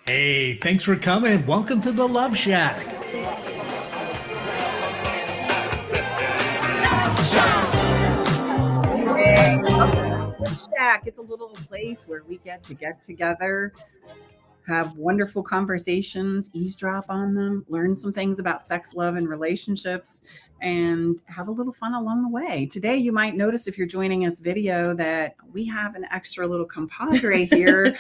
Hey, thanks for coming. Welcome to the Love Shack. Hey, Love Shack. It's a little place where we get together, have wonderful conversations, eavesdrop on them, learn some things about sex, love, and relationships, and have a little fun along the way. Today, you might notice if you're joining us video that we have an extra little compadre here.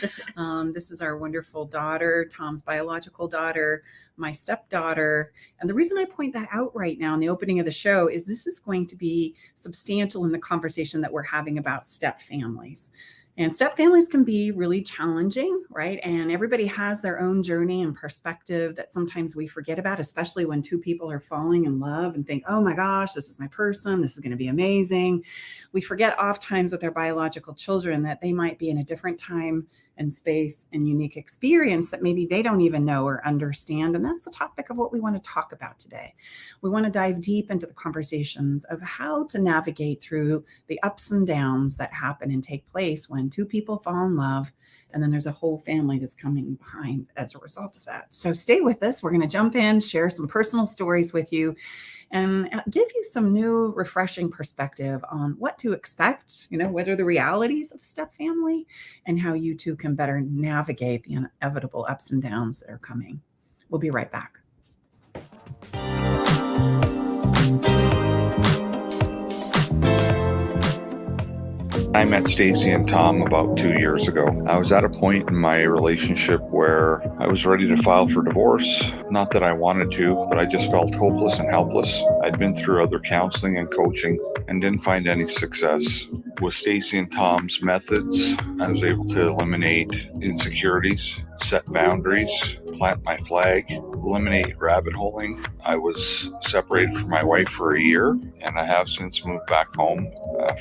This is our wonderful daughter, Tom's biological daughter, my stepdaughter. And the reason I point that out right now in the opening of the show is this is going to be substantial in the conversation that we're having about step families. And step families can be really challenging, right? And everybody has their own journey and perspective that sometimes we forget about, especially when two people are falling in love and think, oh my gosh, this is my person. This is going to be amazing. We forget oftentimes with our biological children that they might be in a different time and space and unique experience that maybe they don't even know or understand. And that's the topic of what we want to talk about today. We want to dive deep into the conversations of how to navigate through the ups and downs that happen and take place when two people fall in love, and then there's a whole family that's coming behind as a result of that. So stay with us. We're going to jump in, share some personal stories with you, and give you some new, refreshing perspective on what to expect, what are the realities of a step family, and how you two can better navigate the inevitable ups and downs that are coming. We'll be right back. I met Staci and Tom about 2 years ago. I was at a point in my relationship where I was ready to file for divorce. Not that I wanted to, but I just felt hopeless and helpless. I'd been through other counseling and coaching and didn't find any success. With Staci and Tom's methods, I was able to eliminate insecurities, set boundaries, plant my flag, eliminate rabbit holing. I was separated from my wife for a year, and I have since moved back home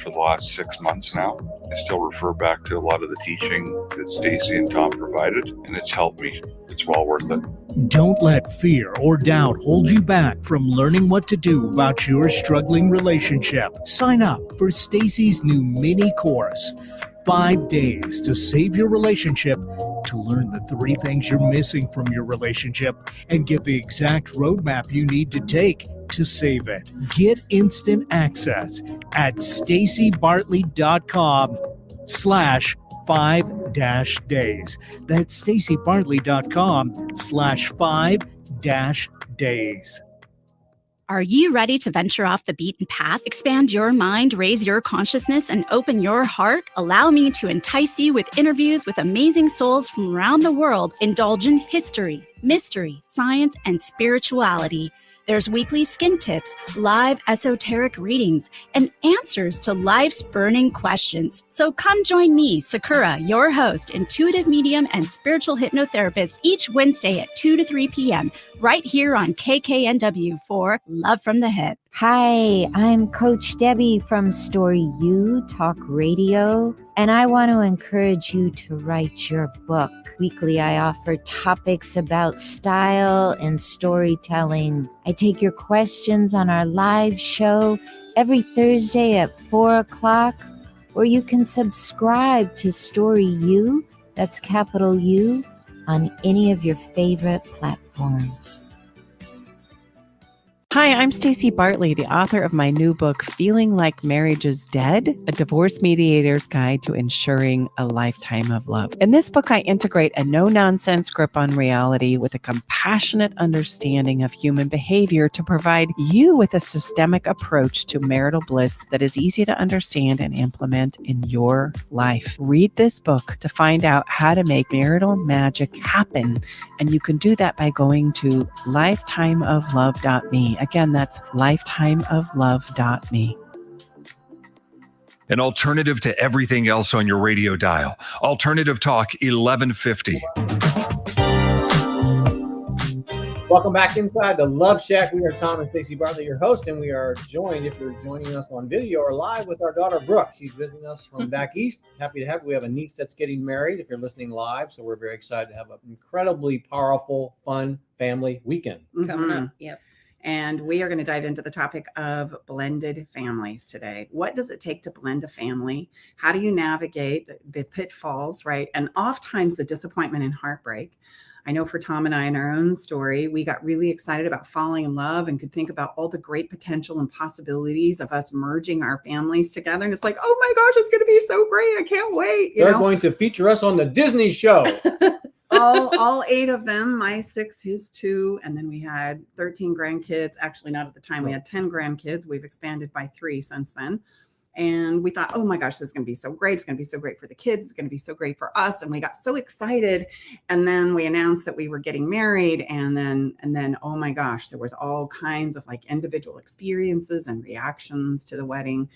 for the last 6 months now. I still refer back to a lot of the teaching that Staci and Tom provided, and it's helped me. It's well worth it. Don't let fear or doubt hold you back from learning what to do about your struggling relationship. Sign up for Staci's new mini course, 5 days to save your relationship, to learn the 3 things you're missing from your relationship and get the exact roadmap you need to take to save it. Get instant access at stacibartley.com/5-days. That's stacibartley.com/5-days. Are you ready to venture off the beaten path, expand your mind, raise your consciousness, and open your heart? Allow me to entice you with interviews with amazing souls from around the world. Indulge in history, mystery, science, and spirituality. There's weekly skin tips, live esoteric readings, and answers to life's burning questions. So come join me, Sakura, your host, intuitive medium and spiritual hypnotherapist, each Wednesday at 2 to 3 p.m. right here on KKNW for Love from the Hip. Hi, I'm Coach Debbie from Story U Talk Radio, and I want to encourage you to write your book. Weekly, I offer topics about style and storytelling. I take your questions on our live show every Thursday at 4 o'clock, or you can subscribe to Story U, that's capital U, on any of your favorite platforms. Hi, I'm Staci Bartley, the author of my new book, Feeling Like Marriage is Dead, a divorce mediator's guide to ensuring a lifetime of love. In this book, I integrate a no-nonsense grip on reality with a compassionate understanding of human behavior to provide you with a systemic approach to marital bliss that is easy to understand and implement in your life. Read this book to find out how to make marital magic happen, and you can do that by going to lifetimeoflove.me. Again, that's lifetimeoflove.me. An alternative to everything else on your radio dial. Alternative Talk 1150. Welcome back inside the Love Shack. We are Tom and Staci Bartley, your host, and we are joined, if you're joining us on video or live, with our daughter, Brooke. She's visiting us from back east. Happy to have her. We have a niece that's getting married if you're listening live, so we're very excited to have an incredibly powerful, fun family weekend. Coming up. Yep. And we are going to dive into the topic of blended families today. What does it take to blend a family? How do you navigate the pitfalls, right? And oftentimes the disappointment and heartbreak. I know for Tom and I in our own story, we got really excited about falling in love and could think about all the great potential and possibilities of us merging our families together. And it's like, oh my gosh, it's going to be so great. I can't wait. They're going to feature us on the Disney show. all 8 of them, my 6, his 2, and then we had 13 grandkids. Actually, not at the time. We had 10 grandkids. We've expanded by 3 since then. And we thought, oh my gosh, this is going to be so great. It's going to be so great for the kids. It's going to be so great for us. And we got so excited. And then we announced that we were getting married. And then, oh my gosh, there was all kinds of like individual experiences and reactions to the wedding,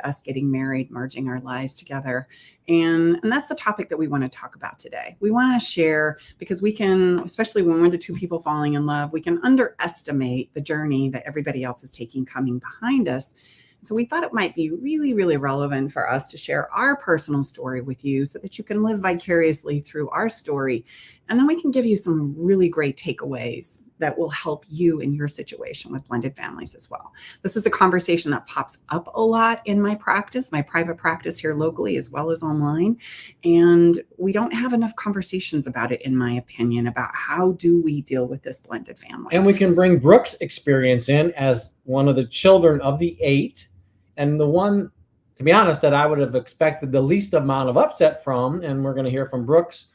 us getting married, merging our lives together. And that's the topic that we want to talk about today. We want to share, because we can, especially when we're the 2 people falling in love, we can underestimate the journey that everybody else is taking coming behind us. So we thought it might be really, really relevant for us to share our personal story with you so that you can live vicariously through our story. And then we can give you some really great takeaways that will help you in your situation with blended families as well. This is a conversation that pops up a lot in my practice, my private practice here locally, as well as online. And we don't have enough conversations about it, in my opinion, about how do we deal with this blended family. And we can bring Brooke's experience in as one of the children of the 8. And the one, to be honest, that I would have expected the least amount of upset from, and we're going to hear from Brooke's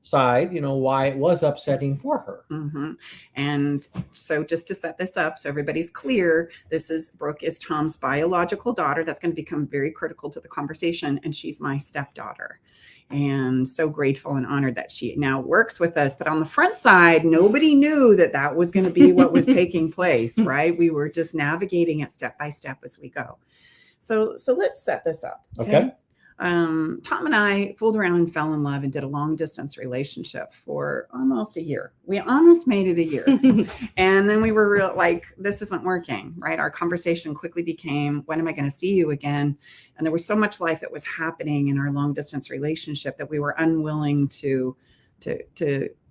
side, why it was upsetting for her. Mm-hmm. And so just to set this up so everybody's clear, Brooke is Tom's biological daughter. That's going to become very critical to the conversation. And she's my stepdaughter. And so grateful and honored that she now works with us. But on the front side, nobody knew that was going to be what was taking place, right? We were just navigating it step by step as we go. So let's set this up. Okay. Tom and I fooled around and fell in love and did a long distance relationship for almost a year. We almost made it a year. And then we were like, this isn't working, right? Our conversation quickly became, when am I going to see you again? And there was so much life that was happening in our long distance relationship that we were unwilling to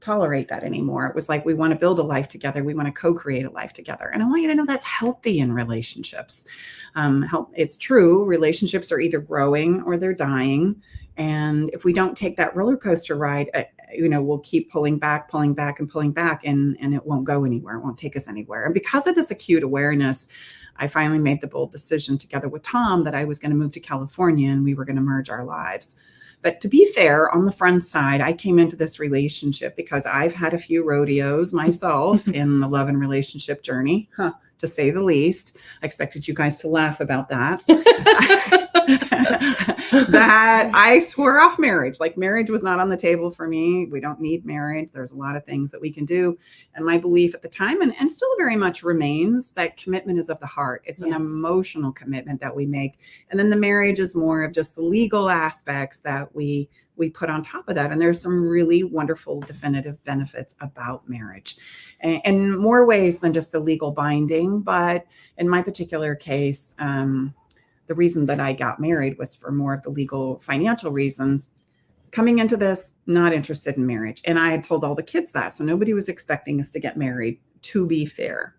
tolerate that anymore. It was like, we want to build a life together. We want to co-create a life together. And I want you to know that's healthy in relationships. It's true. Relationships are either growing or they're dying. And if we don't take that roller coaster ride, we'll keep pulling back, and it won't go anywhere. It won't take us anywhere. And because of this acute awareness, I finally made the bold decision together with Tom that I was going to move to California and we were going to merge our lives. But to be fair, on the front side, I came into this relationship because I've had a few rodeos myself in the love and relationship journey, to say the least. I expected you guys to laugh about that. That I swore off marriage. Like, marriage was not on the table for me. We don't need marriage. There's a lot of things that we can do. And my belief at the time, and still very much remains, that commitment is of the heart. It's an emotional commitment that we make. And then the marriage is more of just the legal aspects that we put on top of that. And there's some really wonderful definitive benefits about marriage in more ways than just the legal binding. But in my particular case, the reason that I got married was for more of the legal financial reasons. Coming into this, not interested in marriage. And I had told all the kids that. So nobody was expecting us to get married, to be fair.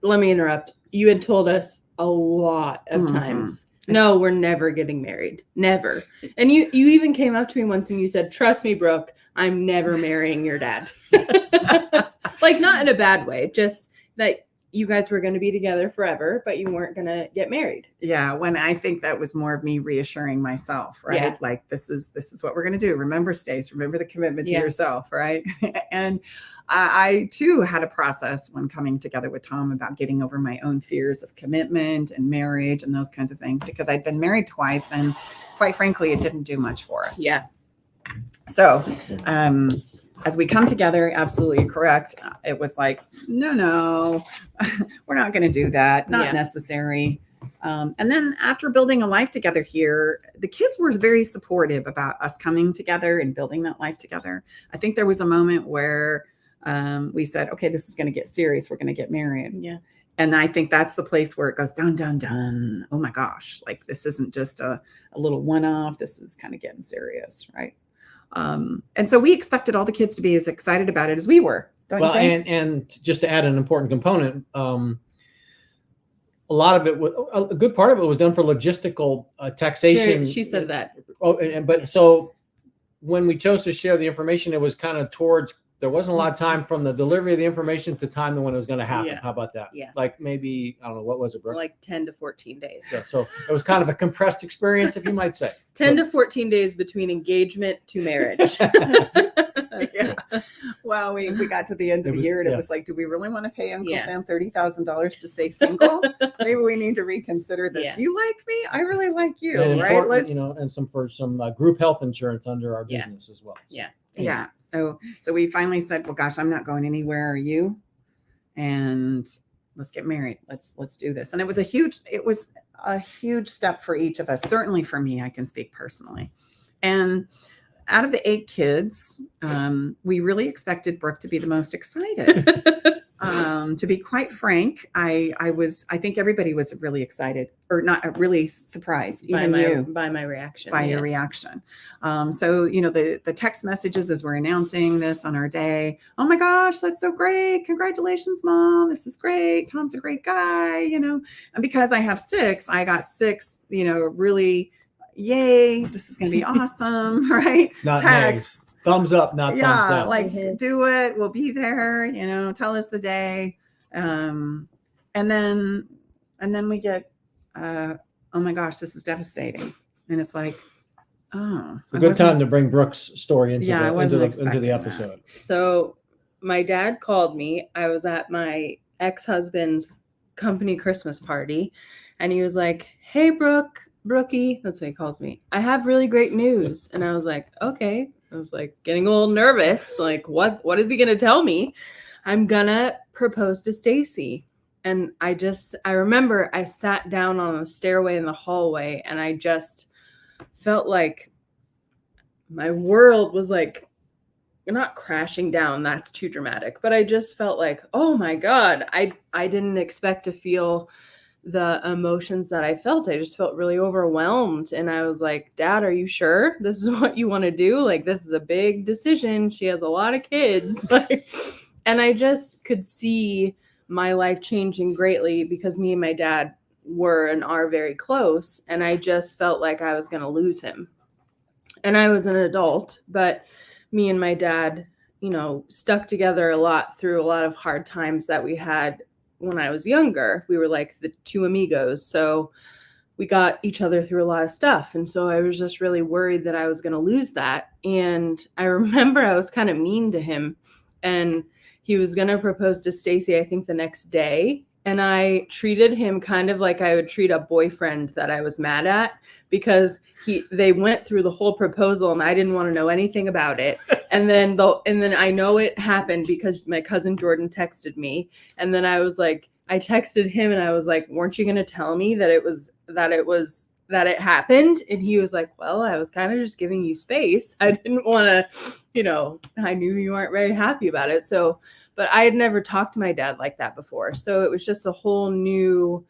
Let me interrupt. You had told us a lot of times, no, we're never getting married. Never. And you even came up to me once and you said, trust me, Brooke, I'm never marrying your dad. Like, not in a bad way, just that you guys were going to be together forever, but you weren't going to get married. Yeah. When I think that was more of me reassuring myself, right? Yeah. Like, this is what we're going to do. Remember, Stace, remember the commitment to yourself. Right. And I too had a process when coming together with Tom about getting over my own fears of commitment and marriage and those kinds of things, because I'd been married twice and quite frankly, it didn't do much for us. Yeah. So, as we come together, absolutely correct. It was like, no, we're not going to do that. Not necessary. And then after building a life together here, the kids were very supportive about us coming together and building that life together. I think there was a moment where we said, okay, this is going to get serious. We're going to get married. Yeah. And I think that's the place where it goes dun, dun, dun. Oh my gosh. Like, this isn't just a little one-off. This is kind of getting serious. Right. And so we expected all the kids to be as excited about it as we were. Don't Well, you think? and just to add an important component, a lot of it, a good part of it was done for logistical taxation. She said that. Oh, but so when we chose to share the information, it was kind of towards, there wasn't a lot of time from the delivery of the information to time when it was going to happen. Yeah. How about that? Yeah. Like maybe, I don't know, what was it, Brooke? Like 10 to 14 days. Yeah, so it was kind of a compressed experience, if you might say. 10 to 14 days between engagement to marriage. Yeah. Well, we got to the end of the year and it was like, do we really want to pay Uncle Sam $30,000 to stay single? Maybe we need to reconsider this. Yeah. You like me? I really like you, And right? Let's, and some group health insurance under our business as well. Yeah. Yeah. So we finally said, well, gosh, I'm not going anywhere. Are you? And let's get married. Let's do this. And it was a huge step for each of us. Certainly for me, I can speak personally. And out of the 8 kids, we really expected Brooke to be the most excited. To be quite frank, I think everybody was really excited, or not really surprised, even by my reaction. By your reaction. So, the text messages as we're announcing this on our day. Oh my gosh, that's so great. Congratulations, Mom. This is great. Tom's a great guy, And because I have 6, I got 6, really, yay, this is going to be awesome, right? Not Text. nice. Thumbs up, not thumbs down. Like do it. We'll be there. Tell us the day, and then we get, oh my gosh, this is devastating, and it's like, oh, it's a good time to bring Brooke's story into the episode. That. So my dad called me. I was at my ex-husband's company Christmas party, and he was like, "Hey, Brookie," that's what he calls me. "I have really great news." And I was like, okay. I was like getting a little nervous. Like, what is he going to tell me? I'm going to propose to Staci. And I remember I sat down on a stairway in the hallway and I just felt like my world was like, not crashing down. That's too dramatic. But I just felt like, oh my God, I didn't expect to feel the emotions that I felt. I just felt really overwhelmed. And I was like, Dad, are you sure this is what you want to do? Like, this is a big decision. She has a lot of kids. And I just could see my life changing greatly because me and my dad were and are very close. And I just felt like I was going to lose him. And I was an adult, but me and my dad, stuck together a lot through a lot of hard times that we had when I was younger. We were like the 2 amigos. So we got each other through a lot of stuff. And so I was just really worried that I was going to lose that. And I remember I was kind of mean to him, and he was going to propose to Staci, I think the next day. And I treated him kind of like I would treat a boyfriend that I was mad at, because they went through the whole proposal and I didn't want to know anything about it. And then I know it happened because my cousin Jordan texted me. And then I was like, I texted him and I was like, weren't you going to tell me that it happened? And he was like, well, I was kind of just giving you space. I didn't want to, I knew you weren't very happy about it. So, but I had never talked to my dad like that before. So it was just a whole new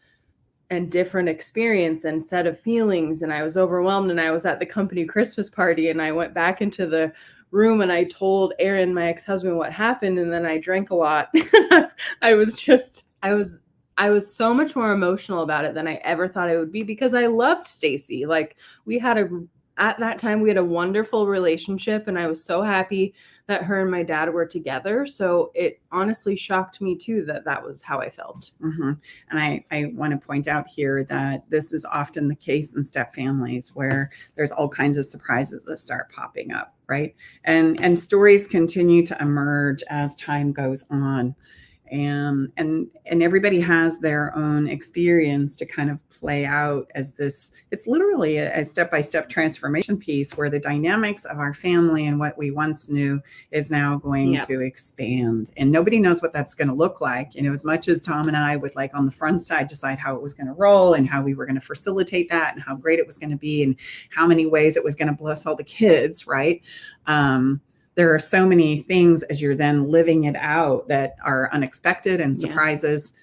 and different experience and set of feelings. And I was overwhelmed, and I was at the company Christmas party, and I went back into the room and I told Aaron, my ex-husband, what happened. And then I drank a lot. I was so much more emotional about it than I ever thought I would be, because I loved Staci. Like, at that time we had a wonderful relationship, and I was so happy that her and my dad were together. So it honestly shocked me too that was how I felt. Mm-hmm. And I want to point out here that this is often the case in step families, where there's all kinds of surprises that start popping up, right? And stories continue to emerge as time goes on. And everybody has their own experience to kind of play out as this. It's literally a step-by-step transformation piece where the dynamics of our family and what we once knew is now going to expand, and nobody knows what that's going to look like. As much as Tom and I would, like, on the front side decide how it was going to roll and how we were going to facilitate that and how great it was going to be and how many ways it was going to bless all the kids, right? There are so many things as you're then living it out that are unexpected and surprises.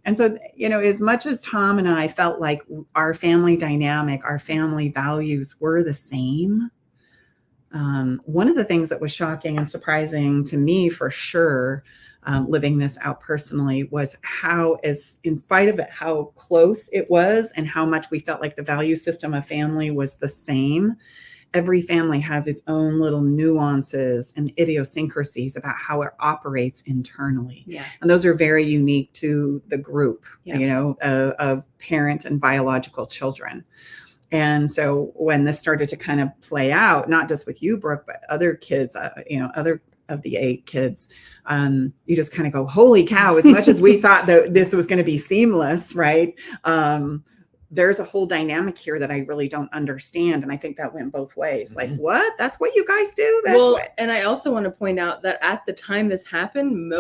And so, as much as Tom and I felt like our family dynamic, our family values were the same, One of the things that was shocking and surprising to me for sure, living this out personally, was how, as in spite of it, how close it was and how much we felt like the value system of family was the same. Every family has its own little nuances and idiosyncrasies about how it operates internally. Yeah. And those are very unique to the group, Yeah. you know, of parent and biological children. And so when this started to kind of play out, not just with you, Brooke, but other kids, you know, other of the 8 kids, you just kind of go, holy cow, as much as we thought that this was going to be seamless, right? There's a whole dynamic here that I really don't understand. And I think that went both ways. Like, what? That's what you guys do? That's what. And I also want to point out that at the time this happened,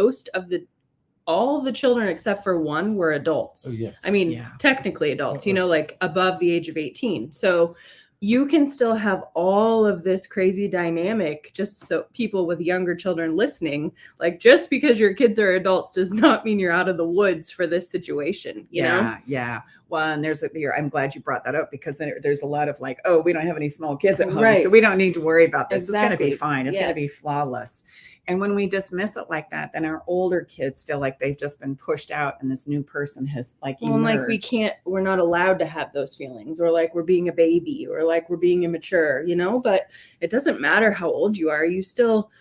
all the children except for one were adults. Oh, yes. I mean, Yeah. technically adults, you know, like above the age of 18. So you can still have all of this crazy dynamic, just so people with younger children listening, like just because your kids are adults does not mean you're out of the woods for this situation, you know? Yeah. Well, and I'm glad you brought that up, because there's a lot of like, oh, we don't have any small kids at home, Right. so we don't need to worry about this. It's going to be Exactly. fine. It's going to be Yes. flawless. And when we dismiss it like that, then our older kids feel like they've just been pushed out and this new person has like Well, and emerged. like we're not allowed to have those feelings, or like we're being a baby, or like we're being immature, you know? But it doesn't matter how old you are. You still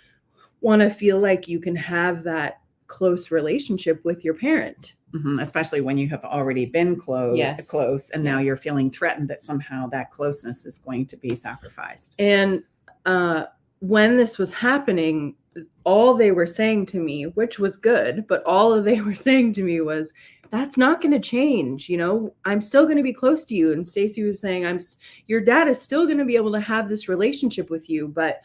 want to feel like you can have that close relationship with your parent. Especially when you have already been Yes. close, and now Yes. you're feeling threatened that somehow that closeness is going to be sacrificed. And when this was happening, all they were saying to me, which was good, but all they were saying to me was, that's not going to change. You know, I'm still going to be close to you. And Staci was saying, your dad is still going to be able to have this relationship with you. But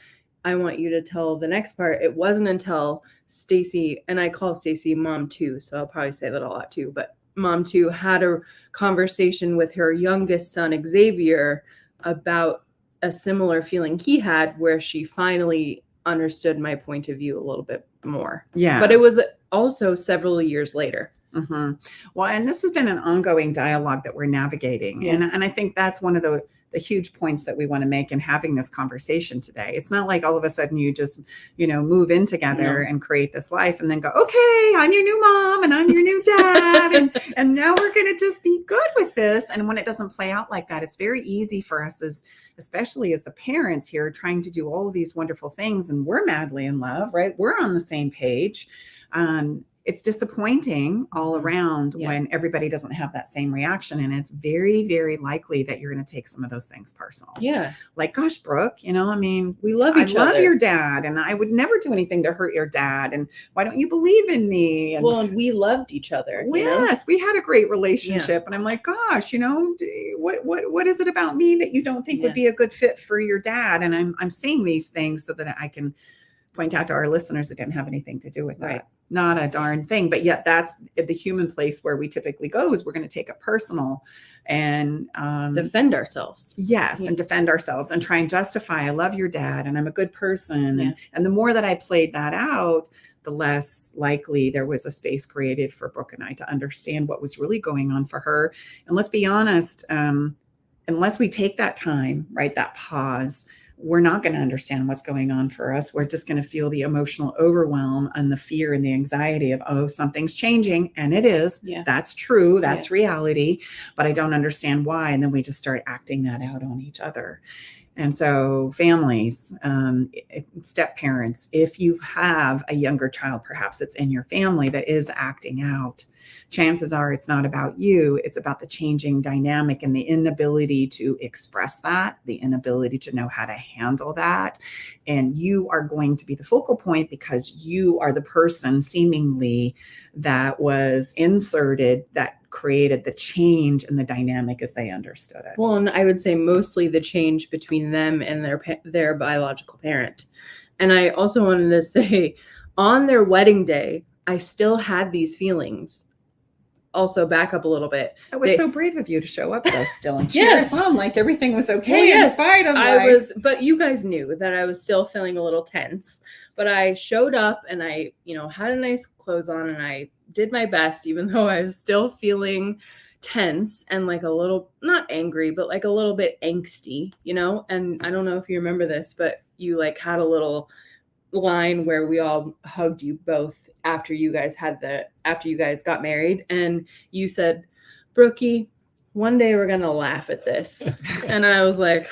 I want you to tell the next part. It wasn't until Staci, and I call Staci Mom 2, so I'll probably say that a lot too, but Mom 2 had a conversation with her youngest son, Xavier, about a similar feeling he had, where she finally understood my point of view a little bit more. Yeah. But it was also several years later. Well, and this has been an ongoing dialogue that we're navigating. Yeah. And I think that's one of the huge points that we want to make in having this conversation today. It's not like all of a sudden you just, move in together and create this life and then go, okay, I'm your new mom and I'm your new dad. and now we're going to just be good with this. And when it doesn't play out like that, it's very easy for us, especially as the parents here, trying to do all of these wonderful things. And we're madly in love, right? We're on the same page. It's disappointing all around when everybody doesn't have that same reaction. And it's very, very likely that you're going to take some of those things personal. Yeah. Like, gosh, Brooke, we love each other. I love your dad, and I would never do anything to hurt your dad. And why don't you believe in me? And and we loved each other. yes, we had a great relationship. And I'm like, gosh, what is it about me that you don't think would be a good fit for your dad? And I'm saying these things so that I can point out to our listeners it didn't have anything to do with that. Right. Not a darn thing. But yet that's the human place where we typically go, is we're going to take it personal and defend ourselves. Yes. And defend ourselves and try and justify, I love your dad and I'm a good person. Yeah. And the more that I played that out, the less likely there was a space created for Brooke and I to understand what was really going on for her. And let's be honest, unless we take that time, right, that pause, we're not going to understand what's going on for us. We're just going to feel the emotional overwhelm and the fear and the anxiety of, oh, something's changing. And it is. Yeah. That's true. That's reality. But I don't understand why. And then we just start acting that out on each other. And so families, step parents, if you have a younger child, perhaps it's in your family that is acting out, chances are it's not about you. It's about the changing dynamic and the inability to express that, the inability to know how to handle that. And you are going to be the focal point because you are the person seemingly that was inserted that created the change in the dynamic as they understood it. Well, and I would say mostly the change between them and their biological parent. And I also wanted to say, on their wedding day, I still had these feelings. Also, back up a little bit. It was so brave of you to show up though still and cheer us on like everything was okay in spite of but you guys knew that I was still feeling a little tense. But I showed up and I, had a nice clothes on and I did my best, even though I was still feeling tense and like a little, not angry, but like a little bit angsty, you know? And I don't know if you remember this, but you like had a little line where we all hugged you both after you guys got married. And you said, Brookie, one day we're going to laugh at this. And I was like,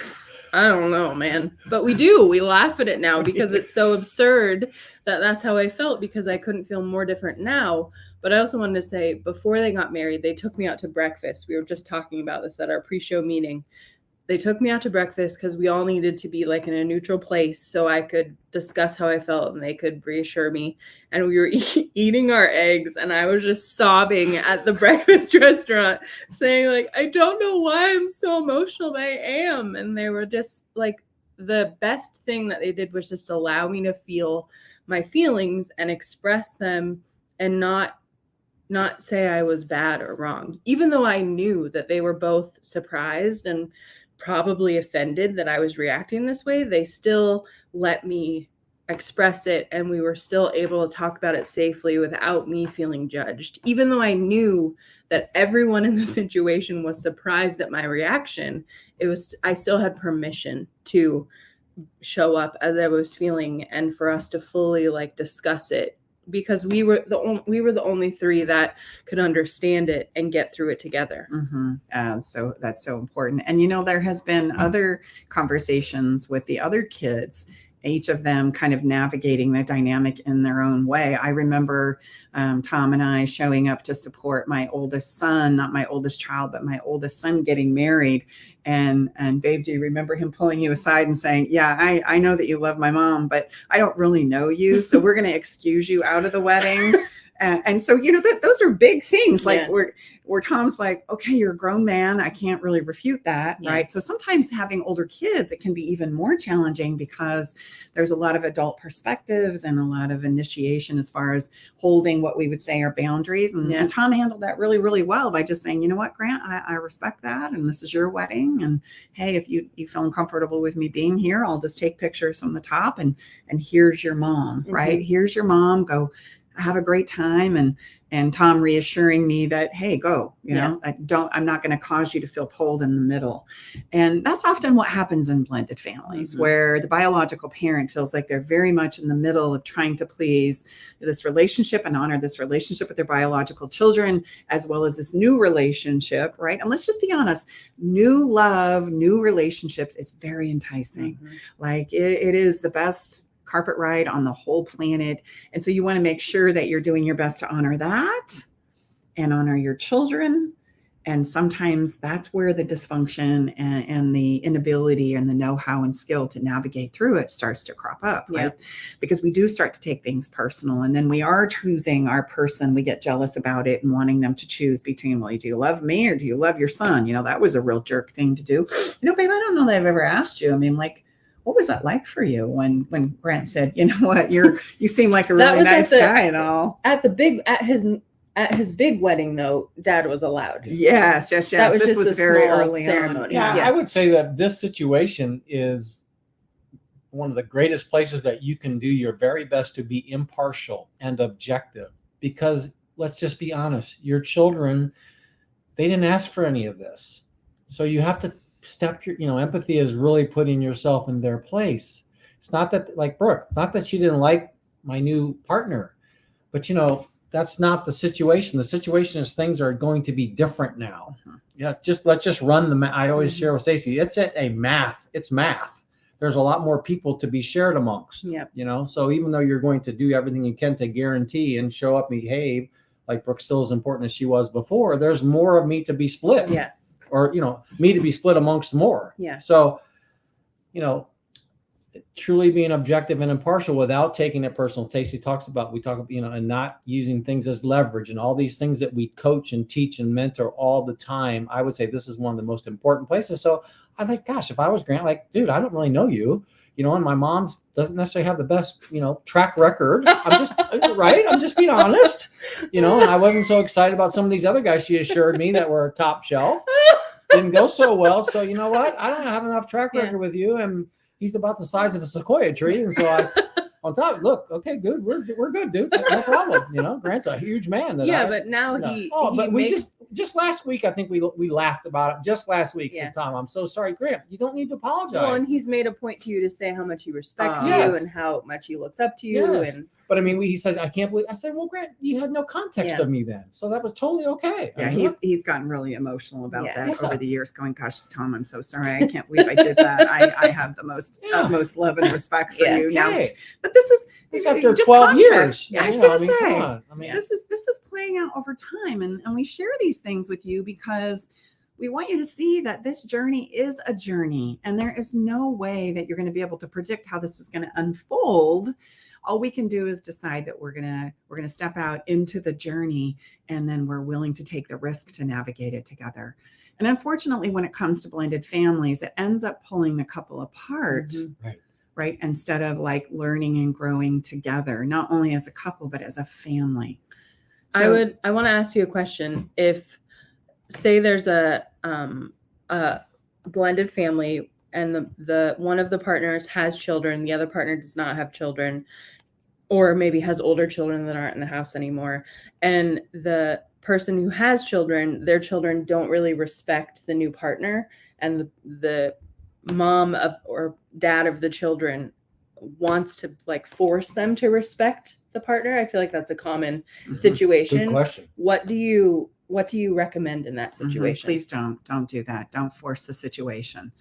I don't know, man. But we laugh at it now because it's so absurd that that's how I felt, because I couldn't feel more different now. But I also wanted to say, before they got married, they took me out to breakfast. We were just talking about this at our pre-show meeting. They took me out to breakfast because we all needed to be like in a neutral place so I could discuss how I felt and they could reassure me. And we were eating our eggs and I was just sobbing at the breakfast restaurant saying like, I don't know why I'm so emotional, but I am. And they were just like, the best thing that they did was just allow me to feel my feelings and express them and not say I was bad or wrong, even though I knew that they were both surprised and probably offended that I was reacting this way. They still let me express it, and we were still able to talk about it safely without me feeling judged. Even though I knew that everyone in the situation was surprised at my reaction, I still had permission to show up as I was feeling and for us to fully like discuss it, because we were the only three that could understand it and get through it together. So that's so important. And, you know, there has been other conversations with the other kids, each of them kind of navigating the dynamic in their own way. I remember Tom and I showing up to support my oldest son, not my oldest child, but my oldest son getting married. And babe, do you remember him pulling you aside and saying, yeah, I know that you love my mom, but I don't really know you. So we're going to excuse you out of the wedding. And so, you know, those are big things. Like where Tom's like, okay, you're a grown man. I can't really refute that. Yeah. Right. So sometimes having older kids, it can be even more challenging because there's a lot of adult perspectives and a lot of initiation as far as holding what we would say are boundaries. And Tom handled that really, really well by just saying, you know what, Grant, I respect that. And this is your wedding. And hey, if you feel uncomfortable with me being here, I'll just take pictures from the top and here's your mom, right? Here's your mom. Go have a great time. And Tom reassuring me that, hey, go, you know, I'm not going to cause you to feel pulled in the middle. And that's often what happens in blended families, where the biological parent feels like they're very much in the middle of trying to please this relationship and honor this relationship with their biological children, as well as this new relationship, right? And let's just be honest, new love, new relationships is very enticing. Like it is the best carpet ride on the whole planet. And so you want to make sure that you're doing your best to honor that and honor your children. And sometimes that's where the dysfunction and the inability and the know-how and skill to navigate through it starts to crop up, right? Because we do start to take things personal, and then we are choosing our person. We get jealous about it and wanting them to choose between, well, do you love me or do you love your son? You know, that was a real jerk thing to do. You know, babe, I don't know that I've ever asked you. I mean, like, what was that like for you when Grant said, you know what, you seem like a really nice guy and all? At his big wedding, though, Dad was allowed. Yes. This was very early ceremony. Yeah, I would say that this situation is one of the greatest places that you can do your very best to be impartial and objective, because let's just be honest, your children, they didn't ask for any of this. So you have to empathy is really putting yourself in their place. It's not that, like Brooke, it's not that she didn't like my new partner, but, you know, that's not the situation. The situation is things are going to be different now. Yeah. Let's just run the math. I always share with Staci, it's math. There's a lot more people to be shared amongst, you know? So even though you're going to do everything you can to guarantee and show up, behave like Brooke still as important as she was before, there's more of me to be split. Yeah. Or, you know, me to be split amongst more. Yeah. So, you know, truly being objective and impartial without taking it personal. Staci talks about, you know, and not using things as leverage and all these things that we coach and teach and mentor all the time. I would say this is one of the most important places. So I like, gosh, if I was Grant, like, dude, I don't really know you. You know, and my mom doesn't necessarily have the best, you know, track record. I'm just right. I'm just being honest, you know, and I wasn't so excited about some of these other guys she assured me that were top shelf. Didn't go so well. So, you know what? I don't have enough track record with you. And he's about the size of a sequoia tree. And so on top, look, okay, good. We're good, dude. No problem. You know, Grant's a huge man. But now he just last week, I think we laughed about it. Just last week, Yeah. says Tom, I'm so sorry, Graham. You don't need to apologize. Well, and he's made a point to you to say how much he respects you Yes. and how much he looks up to you. Yes. And But I mean, he says, I can't believe. I said, well, Grant, you had no context Yeah. of me then, so that was totally okay. Yeah, I mean, he's gotten really emotional about Yeah. that Yeah. over the years, going, gosh, Tom, I'm so sorry. I can't believe I did that. I have the most Yeah. utmost love and respect for Yeah. you now. okay. But this is It's after just 12 context. years. Yeah, I was you know, gonna I mean, say. come on. I mean, This is playing out over time, and we share these things with you because we want you to see that this journey is a journey, and there is no way that you're going to be able to predict how this is going to unfold. All we can do is decide that we're gonna step out into the journey, and then we're willing to take the risk to navigate it together. And unfortunately, when it comes to blended families, it ends up pulling the couple apart. Right. Instead of like learning and growing together, not only as a couple, but as a family. I want to ask you a question. If, say, there's a blended family and the one of the partners has children, the other partner does not have children, or maybe has older children that aren't in the house anymore, and the person who has children, their children don't really respect the new partner, and the mom of or dad of the children wants to like force them to respect the partner. I feel like that's a common situation. Good question. What do you recommend in that situation? Please don't do that. Don't force the situation.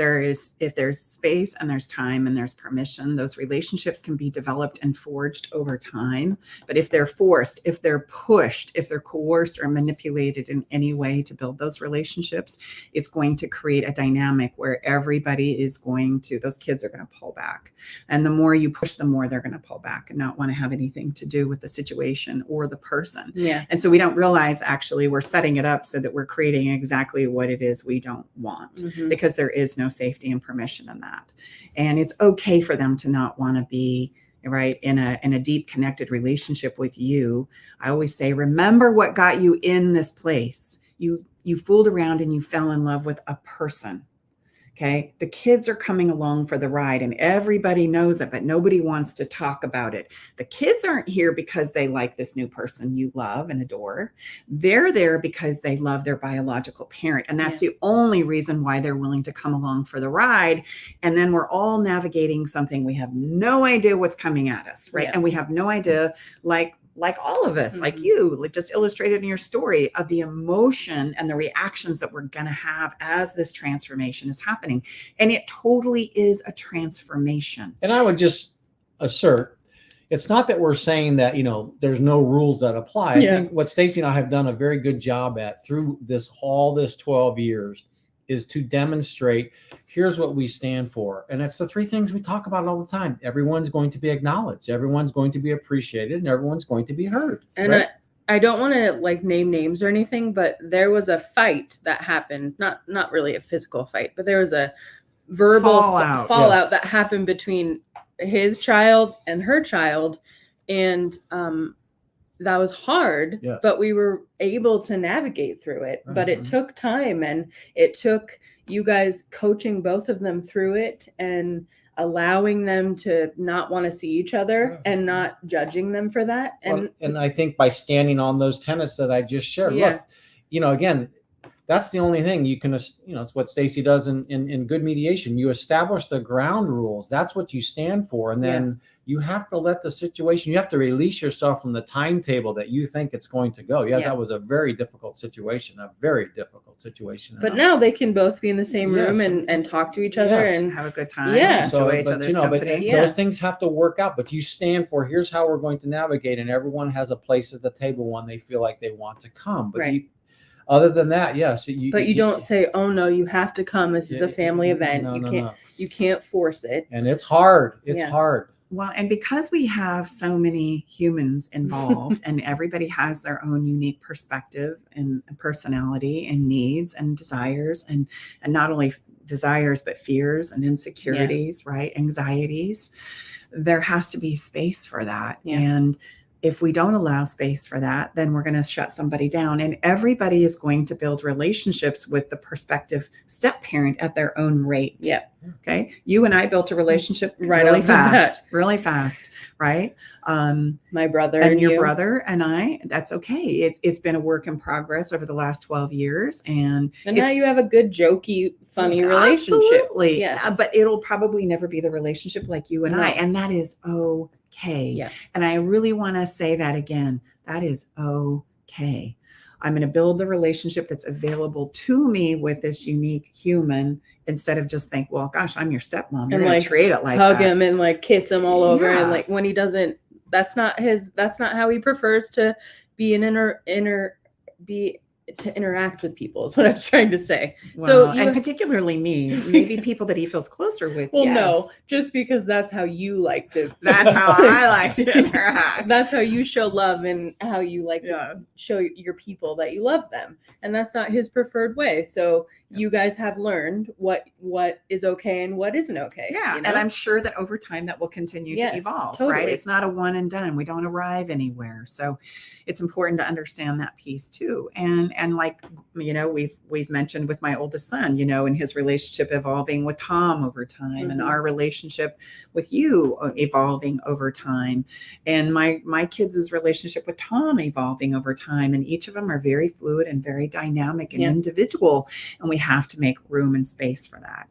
If there's space and there's time and there's permission, those relationships can be developed and forged over time. But if they're forced, if they're pushed, if they're coerced or manipulated in any way to build those relationships, it's going to create a dynamic where those kids are going to pull back. And the more you push, the more they're going to pull back and not want to have anything to do with the situation or the person. Yeah. And so we don't realize actually we're setting it up so that we're creating exactly what it is we don't want, because there is no safety and permission in that. And it's okay for them to not want to be right in a deep connected relationship with you. I always say, remember what got you in this place. You fooled around and you fell in love with a person. Okay. The kids are coming along for the ride and everybody knows it, but nobody wants to talk about it. The kids aren't here because they like this new person you love and adore. They're there because they love their biological parent. And that's the only reason why they're willing to come along for the ride. And then we're all navigating something. We have no idea what's coming at us. Right. Yeah. And we have no idea, like all of us, like you, like just illustrated in your story, of the emotion and the reactions that we're going to have as this transformation is happening. And it totally is a transformation. And I would just assert, it's not that we're saying that, there's no rules that apply. I think what Staci and I have done a very good job at through this 12 years is to demonstrate, here's what we stand for. And it's the three things we talk about all the time. Everyone's going to be acknowledged. Everyone's going to be appreciated, and everyone's going to be heard. And right? I don't want to like name names or anything, but there was a fight that happened, not really a physical fight, but there was a verbal fallout that happened between his child and her child. And that was hard, but we were able to navigate through it. But it took time, and it took you guys coaching both of them through it and allowing them to not want to see each other and not judging them for that. And I think by standing on those tenets that I just shared, look, again, that's the only thing you can, it's what Staci does in good mediation. You establish the ground rules. That's what you stand for. And then you have to let the situation, you have to release yourself from the timetable that you think it's going to go. That was a very difficult situation, But now they can both be in the same room and talk to each other and have a good time. Enjoy each other's company. Those things have to work out, but you stand for, here's how we're going to navigate. And everyone has a place at the table when they feel like they want to come. But other than that, yes. You don't say, oh no, you have to come. This is a family event. You can't force it. And it's hard. It's hard. Well, and because we have so many humans involved and everybody has their own unique perspective and personality and needs and desires and not only desires, but fears and insecurities, right? Anxieties. There has to be space for that. And if we don't allow space for that, then we're going to shut somebody down. And everybody is going to build relationships with the prospective step parent at their own rate. Yeah. Okay. You and I built a relationship Right really off the bat. really fast. Right. My brother and your you. brother and I, that's okay. It's been a work in progress over the last 12 years. And now you have a good, jokey, funny relationship. Absolutely. Yes. But it'll probably never be the relationship like you and I. And that is okay. Yeah. And I really want to say that again. That is okay. I'm going to build the relationship that's available to me with this unique human instead of just think, well, gosh, I'm your stepmom. You're going to treat it like hug that. him and like kiss him all over. Yeah. And like when he doesn't, that's not how he prefers to be to interact with people is what I was trying to say. Well, and particularly me, maybe people that he feels closer with. Well, yes. no, just because that's how you like to. That's how I like to interact. That's how you show love and how you like to show your people that you love them. And that's not his preferred way. So you guys have learned what is okay and what isn't okay. Yeah. You know? And I'm sure that over time that will continue to evolve, totally. right? It's not a one and done. We don't arrive anywhere. So it's important to understand that piece too. And like, you know, we've mentioned with my oldest son, you know, and his relationship evolving with Tom over time and our relationship with you evolving over time. And my kids' relationship with Tom evolving over time. And each of them are very fluid and very dynamic and individual. And we have to make room and space for that.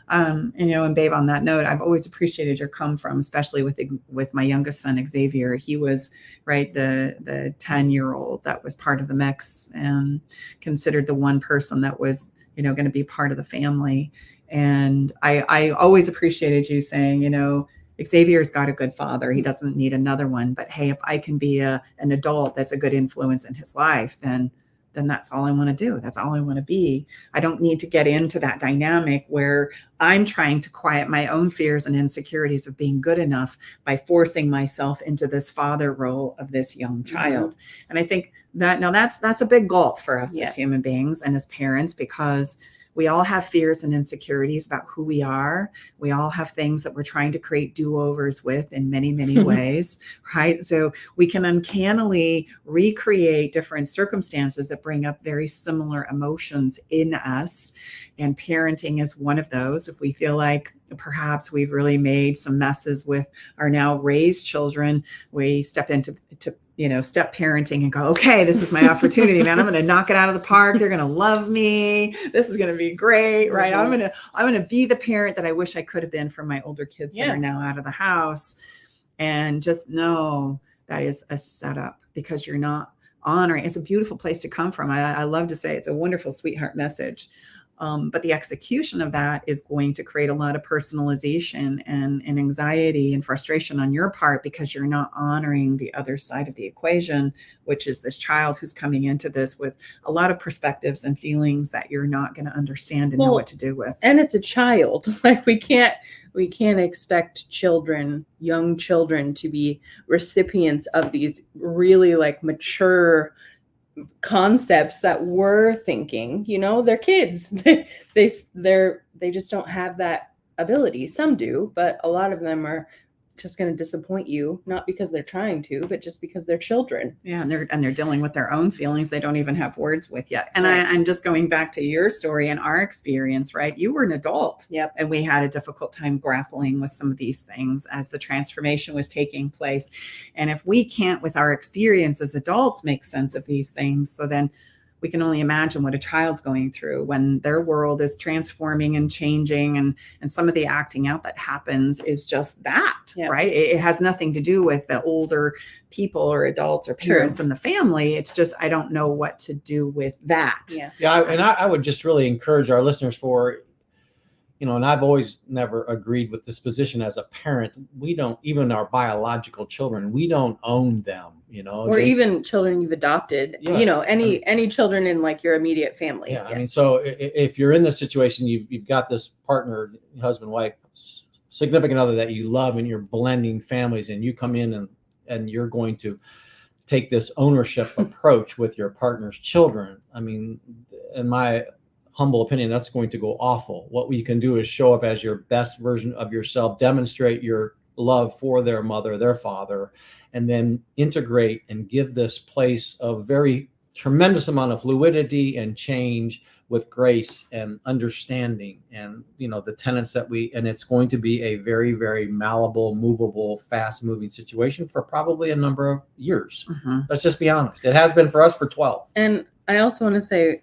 You know, and babe, on that note, I've always appreciated your come from, especially with my youngest son, Xavier. He was the 10-year-old that was part of the mix and considered the one person that was, you know, going to be part of the family. And I always appreciated you saying, you know, Xavier's got a good father. He doesn't need another one. But hey, if I can be an adult that's a good influence in his life, then that's all I want to do. That's all I want to be. I don't need to get into that dynamic where I'm trying to quiet my own fears and insecurities of being good enough by forcing myself into this father role of this young child. And I think that that's a big gulp for us as human beings and as parents, because we all have fears and insecurities about who we are. We all have things that we're trying to create do-overs with in many, many ways, right? So we can uncannily recreate different circumstances that bring up very similar emotions in us. And parenting is one of those. If we feel like perhaps we've really made some messes with our now raised children, we step into step parenting and go, okay, this is my opportunity, man. I'm going to knock it out of the park. They're going to love me. This is going to be great, right? I'm going to be the parent that I wish I could have been for my older kids that are now out of the house. And just know that is a setup, because you're not honoring. It's a beautiful place to come from. I love to say it's a wonderful sweetheart message. But the execution of that is going to create a lot of personalization and anxiety and frustration on your part, because you're not honoring the other side of the equation, which is this child who's coming into this with a lot of perspectives and feelings that you're not going to understand and know what to do with. And it's a child. Like we can't expect young children to be recipients of these really like mature concepts that we're thinking. You know, they're kids. They just don't have that ability. Some do, but a lot of them are just going to disappoint you, not because they're trying to, but just because they're children. Yeah, and they're dealing with their own feelings they don't even have words with yet. And I'm just going back to your story and our experience, right? You were an adult. Yep. And we had a difficult time grappling with some of these things as the transformation was taking place. And if we can't, with our experience as adults, make sense of these things, so then we can only imagine what a child's going through when their world is transforming and changing, and some of the acting out that happens is just that, right? It has nothing to do with the older people or adults or parents in the family. It's just, I don't know what to do with that. I would just really encourage our listeners for, you know, and I've always never agreed with this position as a parent. We don't, even our biological children, we don't own them, you know, or even children you've adopted, you know, any children in like your immediate family. I mean, so if you're in this situation, you've got this partner, husband, wife, significant other that you love, and you're blending families, and you come in and you're going to take this ownership approach with your partner's children. I mean, in my humble opinion, that's going to go awful. What you can do is show up as your best version of yourself, demonstrate your love for their mother, their father, and then integrate and give this place of very tremendous amount of fluidity and change with grace and understanding, and the tenets that and it's going to be a very, very malleable, movable, fast moving situation for probably a number of years. Let's just be honest. It has been for us for 12. And I also want to say,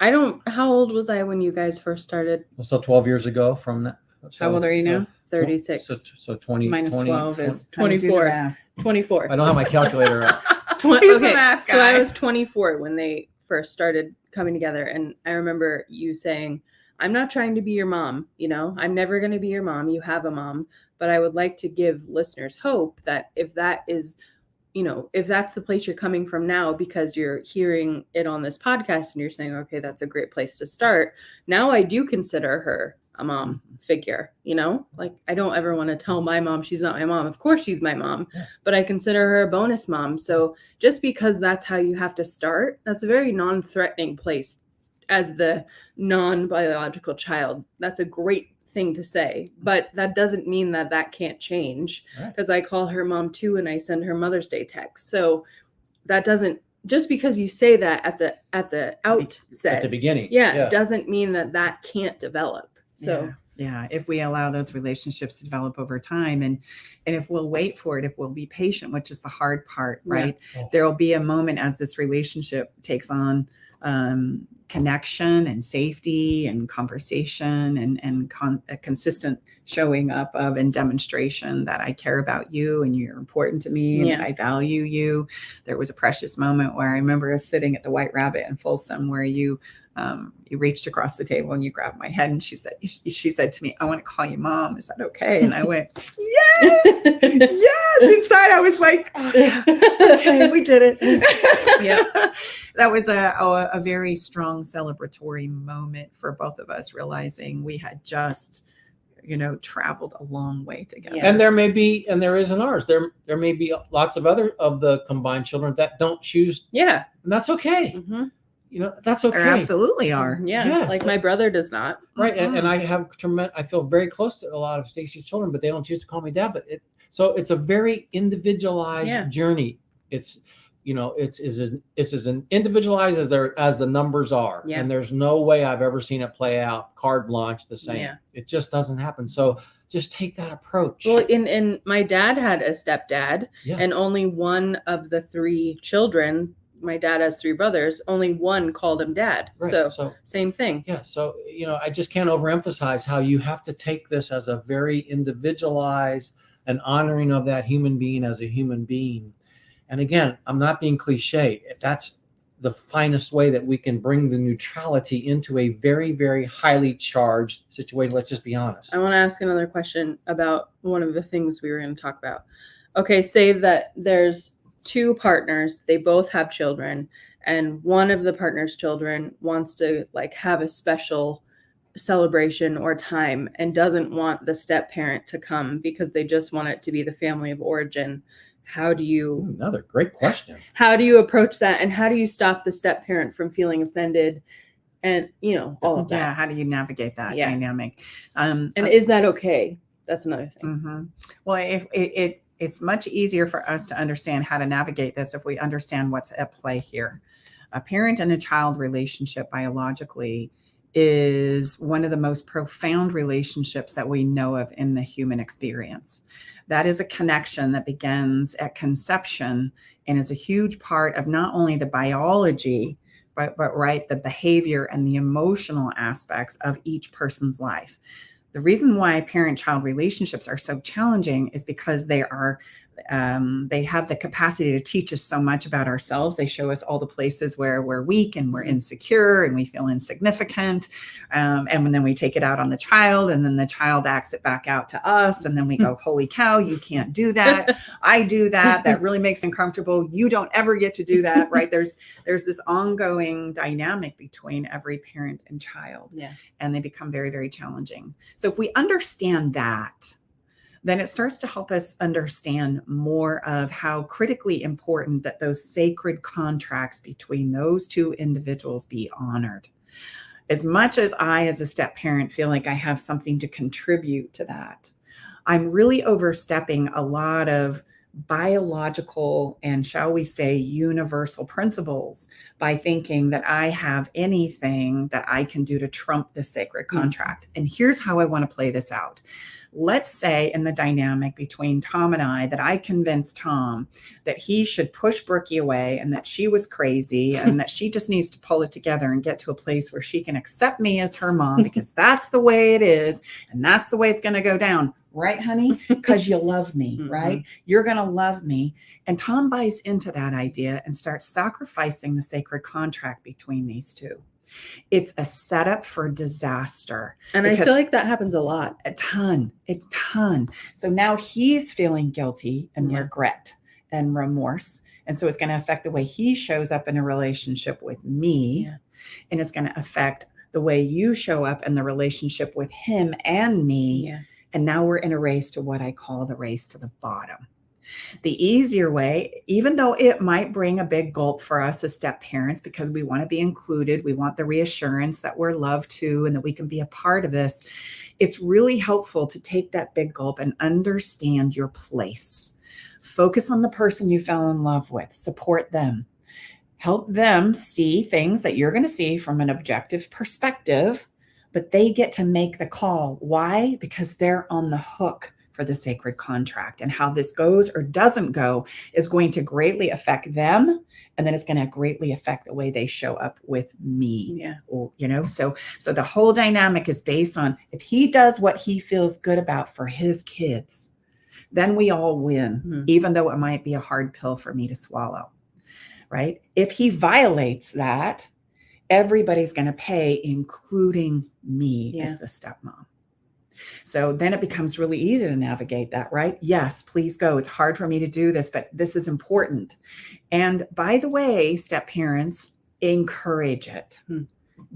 how old was I when you guys first started? So 12 years ago from that. So, How old are you now? 36. So 20 Minus 20, 12 is 24. 24. I don't have my calculator up. He's a math So I guy. was 24 when they first started coming together. And I remember you saying, I'm not trying to be your mom. I'm never going to be your mom. You have a mom. But I would like to give listeners hope that if that is, if that's the place you're coming from now, because you're hearing it on this podcast and you're saying, okay, that's a great place to start. Now I do consider her a mom figure, like I don't ever want to tell my mom she's not my mom. Of course she's my mom, but I consider her a bonus mom. So just because that's how you have to start, that's a very non-threatening place as the non-biological child. That's a great thing to say, but that doesn't mean that can't change, because I call her mom too and I send her Mother's Day text. So that doesn't, just because you say that at the outset, at the beginning, it doesn't mean that can't develop. So yeah, if we allow those relationships to develop over time, and if we'll wait for it, if we'll be patient, which is the hard part, right? There will be a moment as this relationship takes on connection and safety and conversation and a consistent showing up of and demonstration that I care about you and you're important to me and that I value you. There was a precious moment where I remember us sitting at the White Rabbit in Folsom where you reached across the table and you grabbed my head and she said to me, I want to call you mom. Is that okay? And I went, yes, yes. Inside I was like, oh, yeah, okay, we did it. That was a very strong celebratory moment for both of us, realizing we had just, traveled a long way together. And there is in ours. There may be lots of other of the combined children that don't choose. Yeah. And that's okay. That's okay. There absolutely are. Yeah. Yes. Like my brother does not. Right. And I have I feel very close to a lot of Staci's children, but they don't choose to call me dad. But it's a very individualized journey. It's, it's as individualized as the numbers are. Yeah. And there's no way I've ever seen it play out carte blanche the same. Yeah. It just doesn't happen. So just take that approach. Well, in my dad had a stepdad, and only one of the three children, my dad has three brothers, only one called him dad. Right. So same thing. Yeah. So, I just can't overemphasize how you have to take this as a very individualized and honoring of that human being as a human being. And again, I'm not being cliche. That's the finest way that we can bring the neutrality into a very, very highly charged situation. Let's just be honest. I want to ask another question about one of the things we were going to talk about. Okay. Say that there's two partners, they both have children, and one of the partner's children wants to have a special celebration or time and doesn't want the step parent to come because they just want it to be the family of origin. How do you Another great question. How do you approach that, and how do you stop the step parent from feeling offended and all of that? Yeah, how do you navigate that dynamic? And is that okay? That's another thing. Mm-hmm. Well, it's much easier for us to understand how to navigate this if we understand what's at play here. A parent and a child relationship biologically is one of the most profound relationships that we know of in the human experience. That is a connection that begins at conception and is a huge part of not only the biology, but the behavior and the emotional aspects of each person's life. The reason why parent-child relationships are so challenging is because they have the capacity to teach us so much about ourselves. They show us all the places where we're weak and we're insecure and we feel insignificant. And then we take it out on the child, and then the child acts it back out to us. And then we go, holy cow, you can't do that. I do that. That really makes me uncomfortable. You don't ever get to do that, right? There's this ongoing dynamic between every parent and child. Yeah. And they become very, very challenging. So if we understand that, then it starts to help us understand more of how critically important that those sacred contracts between those two individuals be honored. As much as I, as a step parent, feel like I have something to contribute to that, I'm really overstepping a lot of biological and, shall we say, universal principles by thinking that I have anything that I can do to trump the sacred contract. And here's how I want to play this out. Let's say in the dynamic between Tom and I that I convinced Tom that he should push Brookie away and that she was crazy and that she just needs to pull it together and get to a place where she can accept me as her mom because that's the way it is and that's the way it's going to go down. Right, honey? Because you love me, right? You're going to love me. And Tom buys into that idea and starts sacrificing the sacred contract between these two. It's a setup for disaster. And I feel like that happens a lot. A ton. So now he's feeling guilty and regret and remorse. And so it's going to affect the way he shows up in a relationship with me. Yeah. And it's going to affect the way you show up in the relationship with him and me. Yeah. And now we're in a race to what I call the race to the bottom. The easier way, even though it might bring a big gulp for us as step parents, because we want to be included, we want the reassurance that we're loved too, and that we can be a part of this. It's really helpful to take that big gulp and understand your place. Focus on the person you fell in love with, support them, help them see things that you're going to see from an objective perspective, but they get to make the call. Why? Because they're on the hook for the sacred contract, and how this goes or doesn't go is going to greatly affect them. And then it's going to greatly affect the way they show up with me. Yeah. Or, so the whole dynamic is based on if he does what he feels good about for his kids, then we all win, even though it might be a hard pill for me to swallow, right? If he violates that, everybody's going to pay, including me as the stepmom. So then it becomes really easy to navigate that, right? Yes, please go. It's hard for me to do this, but this is important. And by the way, step parents, encourage it.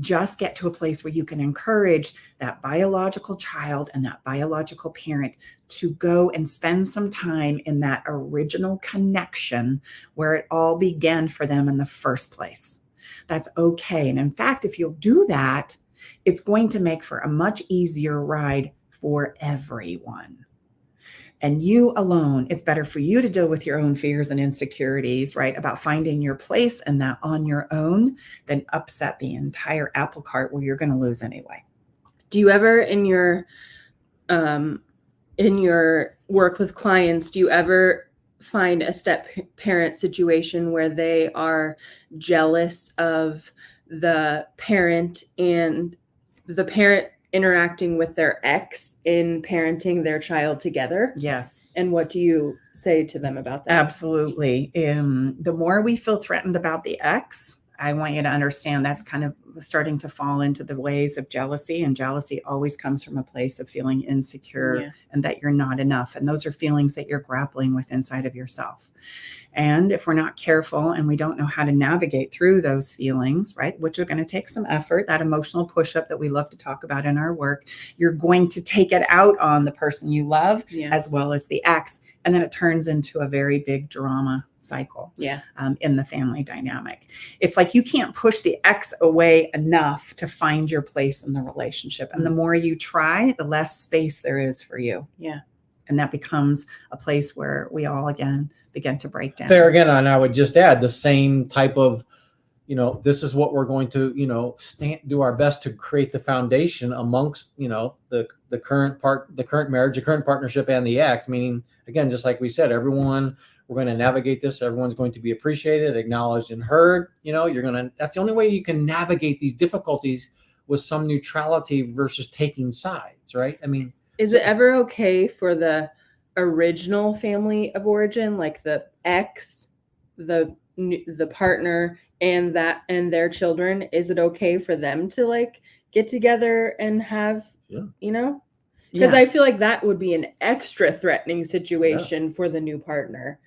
Just get to a place where you can encourage that biological child and that biological parent to go and spend some time in that original connection where it all began for them in the first place. That's okay. And in fact, if you'll do that, it's going to make for a much easier ride for everyone. And you alone, it's better for you to deal with your own fears and insecurities, right? About finding your place in that on your own than upset the entire apple cart where you're going to lose anyway. Do you ever in your work with clients, do you ever find a step parent situation where they are jealous of the parent and the parent interacting with their ex in parenting their child together? Yes. And what do you say to them about that? Absolutely. The more we feel threatened about the ex, I want you to understand that's kind of starting to fall into the ways of jealousy. And jealousy always comes from a place of feeling insecure and that you're not enough. And those are feelings that you're grappling with inside of yourself. And if we're not careful and we don't know how to navigate through those feelings, right, which are going to take some effort, that emotional push-up that we love to talk about in our work, you're going to take it out on the person you love as well as the ex. And then it turns into a very big drama cycle in the family dynamic. It's like you can't push the ex away enough to find your place in the relationship. And the more you try, the less space there is for you. Yeah. And that becomes a place where we all, again, begin to break down. There again, and I would just add the same type of, this is what we're going to, do our best to create the foundation amongst, the current marriage, the current partnership, and the ex. Meaning, again, just like we said, everyone, we're going to navigate this. Everyone's going to be appreciated, acknowledged, and heard. That's the only way you can navigate these difficulties with some neutrality versus taking sides, right? I mean, is it ever okay for the original family of origin, like the ex, the partner, and their children? Is it okay for them to get together and have, because I feel like that would be an extra threatening situation for the new partner.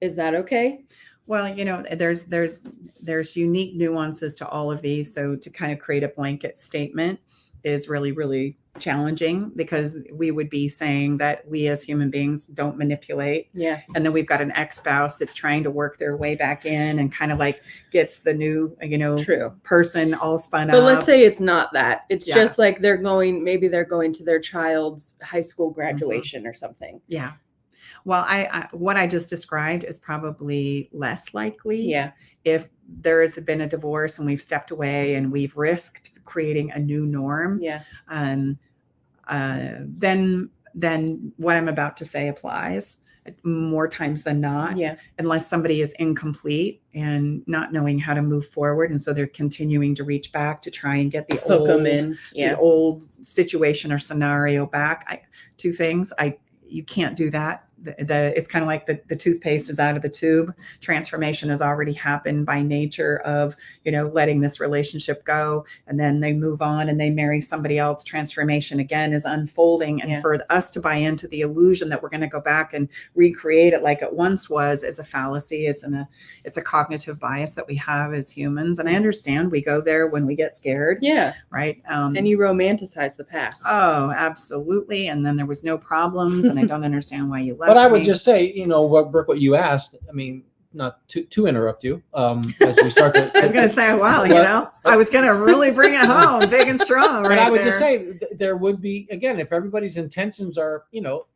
Is that okay? Well, there's unique nuances to all of these. So to kind of create a blanket statement, is really, really challenging, because we would be saying that we as human beings don't manipulate. Yeah. And then we've got an ex-spouse that's trying to work their way back in and kind of like gets the new, True. person all spun But up. let's say it's not that. It's Yeah. just like maybe they're going to their child's high school graduation or something. Yeah. Well, I what I just described is probably less likely. Yeah. If there has been a divorce and we've stepped away and we've risked creating a new norm, Yeah. then what I'm about to say applies more times than not. Yeah. Unless somebody is incomplete and not knowing how to move forward, and so they're continuing to reach back to try and get the Hook them in. Yeah. the old situation or scenario back. Two things. You can't do that. It's kind of like the toothpaste is out of the tube. Transformation has already happened by nature of, letting this relationship go, and then they move on and they marry somebody else. Transformation again is unfolding. And for us to buy into the illusion that we're going to go back and recreate it like it once was is a fallacy. It's a cognitive bias that we have as humans. And I understand we go there when we get scared. Yeah. Right. And you romanticize the past. Oh, absolutely. And then there was no problems, and I don't understand why you left. But I would me. just say, Brooke, what you asked, I mean, not to interrupt you, as we start to. I was going to say, wow, I was going to really bring it home big and strong. But Right I would there. just say there would be, again, if everybody's intentions are,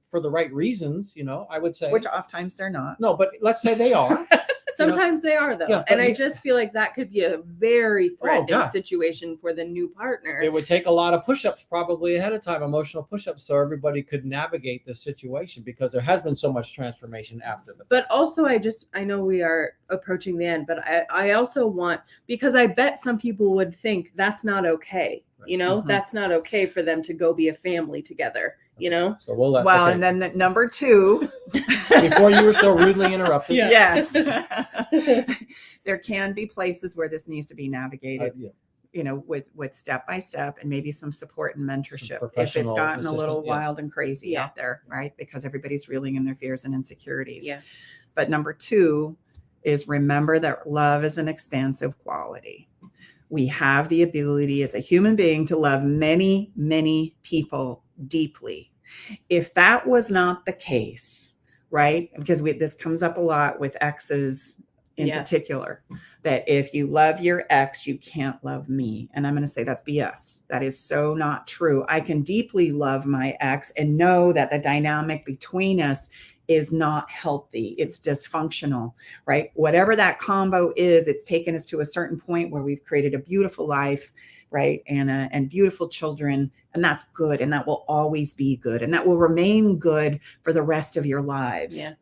for the right reasons, I would say. Which oftentimes they're not. No, but let's say they are. Sometimes they are, though. Yeah, and I just feel like that could be a very threatening God. situation for the new partner. It would take a lot of push-ups probably ahead of time, emotional push-ups, so everybody could navigate this situation, because there has been so much transformation after the. But also, I know we are approaching the end, but I also want, because I bet some people would think that's not okay. Mhm. That's not okay for them to go be a family together, So we'll let. Well, okay. and then number two. Before you were so rudely interrupted. Yeah. Yes. There can be places where this needs to be navigated. With step by step, and maybe some support and mentorship if it's professional gotten a little assistance, yes. wild and crazy Yeah. out there, right? Because everybody's reeling in their fears and insecurities. Yeah. But number two is remember that love is an expansive quality. We have the ability as a human being to love many, many people deeply. If that was not the case, right? Because this comes up a lot with exes in particular, that if you love your ex, you can't love me. And I'm going to say that's BS. That is so not true. I can deeply love my ex and know that the dynamic between us is not healthy. It's dysfunctional, right? Whatever that combo is, it's taken us to a certain point where we've created a beautiful life, right? And beautiful children. And that's good. And that will always be good. And that will remain good for the rest of your lives. Yeah.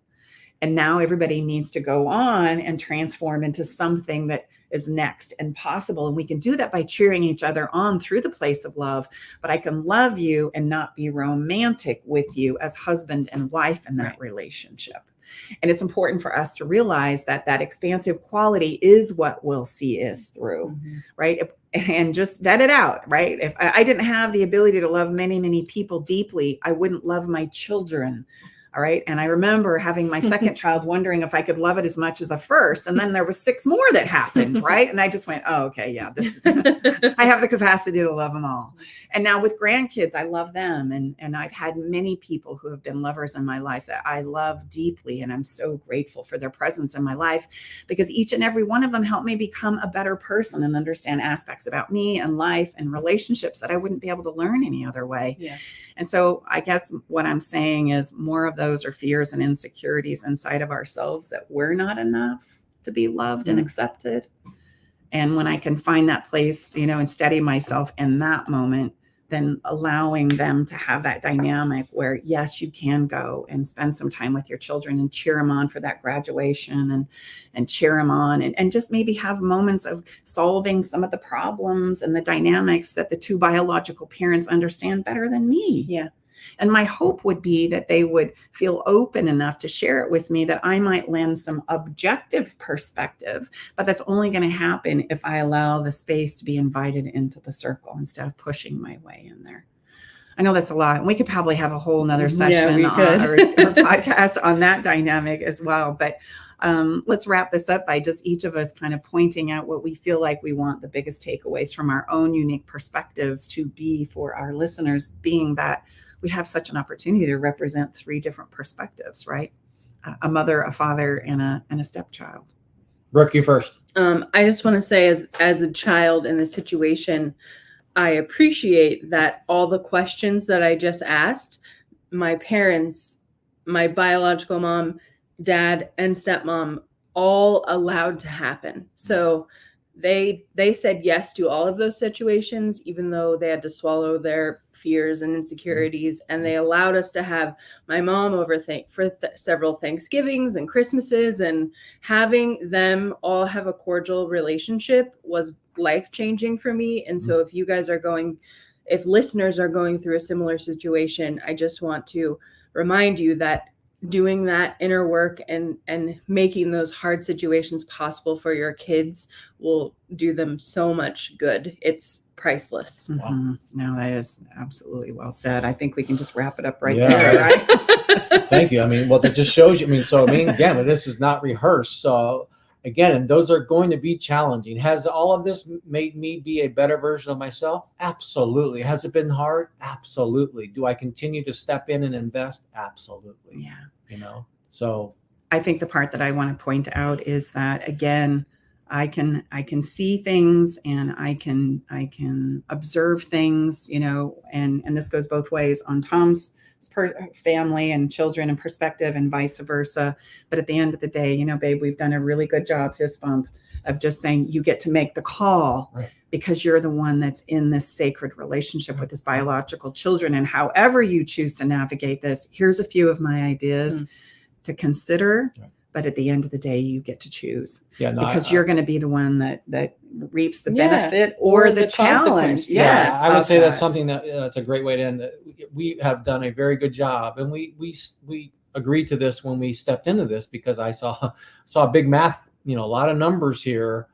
And now everybody needs to go on and transform into something that is next and possible. And we can do that by cheering each other on through the place of love. But I can love you and not be romantic with you as husband and wife in that relationship. And it's important for us to realize that that expansive quality is what will see us through, right? And just vet it out, right? If I didn't have the ability to love many, many people deeply, I wouldn't love my children. All right. And I remember having my second child, wondering if I could love it as much as the first. And then there was 6 more that happened. Right. And I just went, oh, okay. Yeah, I have the capacity to love them all. And now with grandkids, I love them. And I've had many people who have been lovers in my life that I love deeply. And I'm so grateful for their presence in my life, because each and every one of them helped me become a better person and understand aspects about me and life and relationships that I wouldn't be able to learn any other way. Yeah. And so I guess what I'm saying is more of those are fears and insecurities inside of ourselves, that we're not enough to be loved and accepted. And when I can find that place, and steady myself in that moment, then allowing them to have that dynamic where, yes, you can go and spend some time with your children and cheer them on for that graduation and cheer them on and just maybe have moments of solving some of the problems and the dynamics that the two biological parents understand better than me. Yeah. And my hope would be that they would feel open enough to share it with me, that I might lend some objective perspective, but that's only going to happen if I allow the space to be invited into the circle instead of pushing my way in there. I know that's a lot. And we could probably have a whole nother session we on could. our podcast on that dynamic as well. But let's wrap this up by just each of us kind of pointing out what we feel like we want the biggest takeaways from our own unique perspectives to be for our listeners, being that we have such an opportunity to represent 3 different perspectives, right? A mother, a father, and a stepchild. Brooke, you first. I just want to say, as a child in this situation, I appreciate that all the questions that I just asked, my parents, my biological mom, dad, and stepmom all allowed to happen. So they said yes to all of those situations, even though they had to swallow their fears and insecurities. And they allowed us to have my mom over for several Thanksgivings and Christmases, and having them all have a cordial relationship was life-changing for me. And so if listeners are going through a similar situation, I just want to remind you that doing that inner work and making those hard situations possible for your kids will do them so much good. It's priceless. Mm-hmm. No, that is absolutely well said. I think we can just wrap it up right Yeah. there, right? Thank you. I mean, well, that just shows you. Again, this is not rehearsed. So again, and those are going to be challenging. Has all of this made me be a better version of myself? Absolutely. Has it been hard? Absolutely. Do I continue to step in and invest? Absolutely. Yeah. So I think the part that I want to point out is that, again, I can see things and I can observe things, and this goes both ways on Tom's family and children and perspective and vice versa. But at the end of the day, babe, we've done a really good job, fist bump, of just saying you get to make the call, right, because you're the one that's in this sacred relationship with this biological children. And however you choose to navigate this, here's a few of my ideas to consider. Right. But at the end of the day, you get to choose, because you're going to be the one that reaps the benefit or the challenge. Yes, I would say that's something that's a great way to end. We have done a very good job, and we agreed to this when we stepped into this, because I saw big math, a lot of numbers here.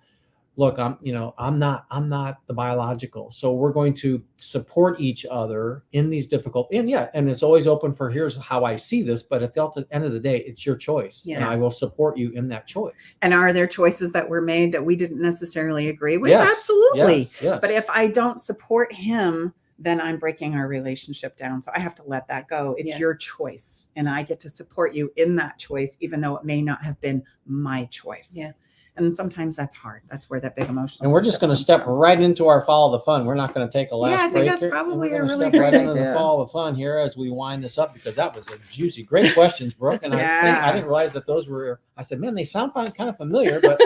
Look, I'm not the biological, so we're going to support each other in these difficult, and it's always open for here's how I see this, but at the end of the day, it's your choice, and I will support you in that choice. And are there choices that were made that we didn't necessarily agree with? Yes. Absolutely. Yes. But if I don't support him, then I'm breaking our relationship down. So I have to let that go. It's your choice, and I get to support you in that choice, even though it may not have been my choice. Yeah. And sometimes that's hard. That's where that big emotional. And we're just going to step right into our follow the fun. We're not going to take a last break. I think that's here. probably we're a really step great right idea. into the follow the fun here as we wind this up, because that was a juicy, great questions, Brooke. And I didn't realize that those were. I said, man, they sound kind of familiar, but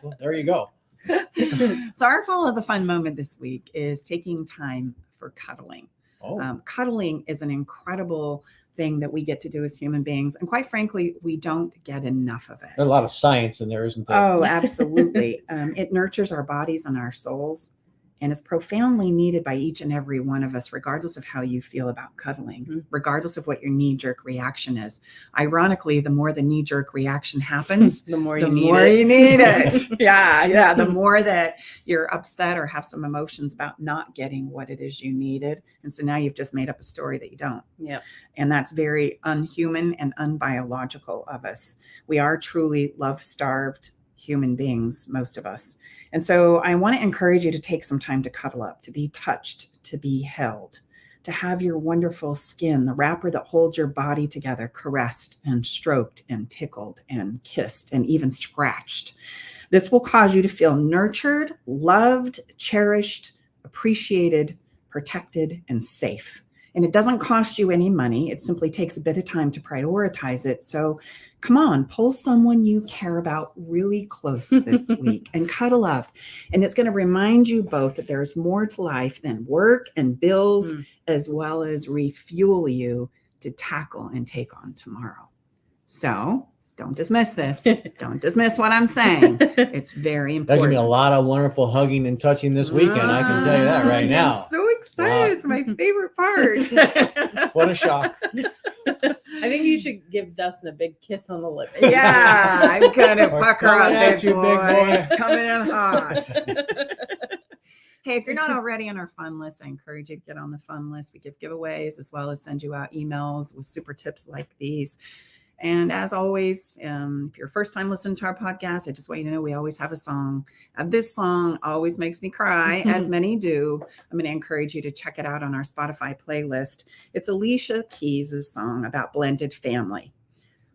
so there you go. So our follow the fun moment this week is taking time for cuddling. Cuddling is an incredible thing that we get to do as human beings. And quite frankly, we don't get enough of it. There's a lot of science in there, isn't there? Oh, absolutely. It nurtures our bodies and our souls, and is profoundly needed by each and every one of us, regardless of how you feel about cuddling, regardless of what your knee-jerk reaction is. Ironically, the more the knee-jerk reaction happens, the more you need it. Yeah. The more that you're upset or have some emotions about not getting what it is you needed. And so now you've just made up a story that you don't. Yeah. And that's very unhuman and unbiological of us. We are truly love-starved human beings, most of us. And so I want to encourage you to take some time to cuddle up, to be touched, to be held, to have your wonderful skin, the wrapper that holds your body together, caressed and stroked and tickled and kissed and even scratched. This will cause you to feel nurtured, loved, cherished, appreciated, protected, and safe. And it doesn't cost you any money. It simply takes a bit of time to prioritize it. So come on, pull someone you care about really close this week and cuddle up. And it's going to remind you both that there's more to life than work and bills, as well as refuel you to tackle and take on tomorrow. So don't dismiss this. Don't dismiss what I'm saying. It's very important. There's going to be a lot of wonderful hugging and touching this weekend. I can tell you that right now. I'm so excited. It's my favorite part. What a shock. I think you should give Dustin a big kiss on the lips. Yeah, I'm going to pucker up, big big boy. boy. Coming in hot. Hey, if you're not already on our fun list, I encourage you to get on the fun list. We give giveaways as well as send you out emails with super tips like these. And as always, if you're first time listening to our podcast, I just want you to know we always have a song. This song always makes me cry, as many do. I'm going to encourage you to check it out on our Spotify playlist. It's Alicia Keys' song about blended family.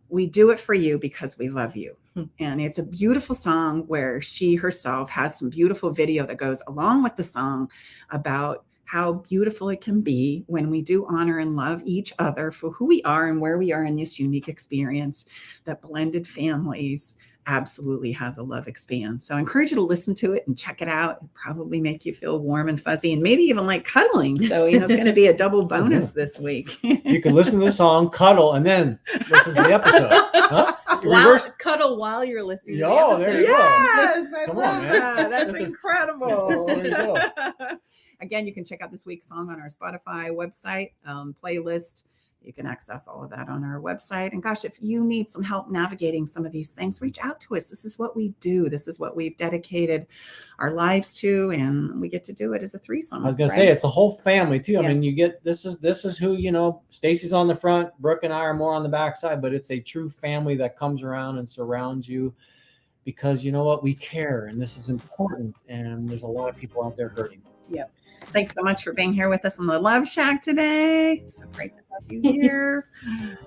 We do it for you because we love you. And it's a beautiful song where she herself has some beautiful video that goes along with the song about how beautiful it can be when we do honor and love each other for who we are and where we are in this unique experience, that blended families absolutely have the love expand. So I encourage you to listen to it and check it out. It'll probably make you feel warm and fuzzy and maybe even like cuddling. So, it's going to be a double bonus this week. You can listen to the song, cuddle, and then listen to the episode. Huh? Cuddle while you're listening. Yo, there you go. Yes, I Come love on, man. that. That's incredible. There you go. Again, you can check out this week's song on our Spotify website playlist. You can access all of that on our website. And gosh, if you need some help navigating some of these things, reach out to us. This is what we do. This is what we've dedicated our lives to, and we get to do it as a threesome. I was going to say, it's the whole family too. Yeah. I mean, you get, this is who, Stacy's on the front, Brooke and I are more on the backside, but it's a true family that comes around and surrounds you because you know what, we care and this is important. And there's a lot of people out there hurting. Yep. Thanks so much for being here with us on the Love Shack today. It's so great to have you here.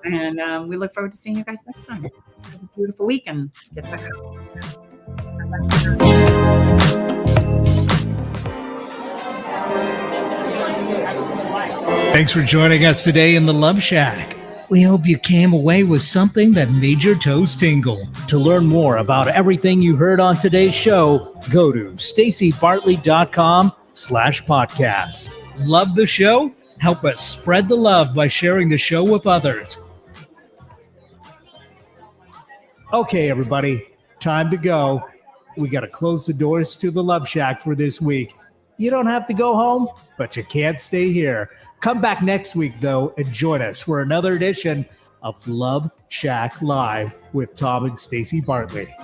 And we look forward to seeing you guys next time. Have a beautiful week and get back out. Thanks for joining us today in the Love Shack. We hope you came away with something that made your toes tingle. To learn more about everything you heard on today's show, go to stacibartley.com/podcast. Love the show? Help us spread the love by sharing the show with others. Okay, everybody, time to go. We got to close the doors to the Love Shack for this week. You don't have to go home, but you can't stay here. Come back next week, though, and join us for another edition of Love Shack Live with Tom and Staci Bartley.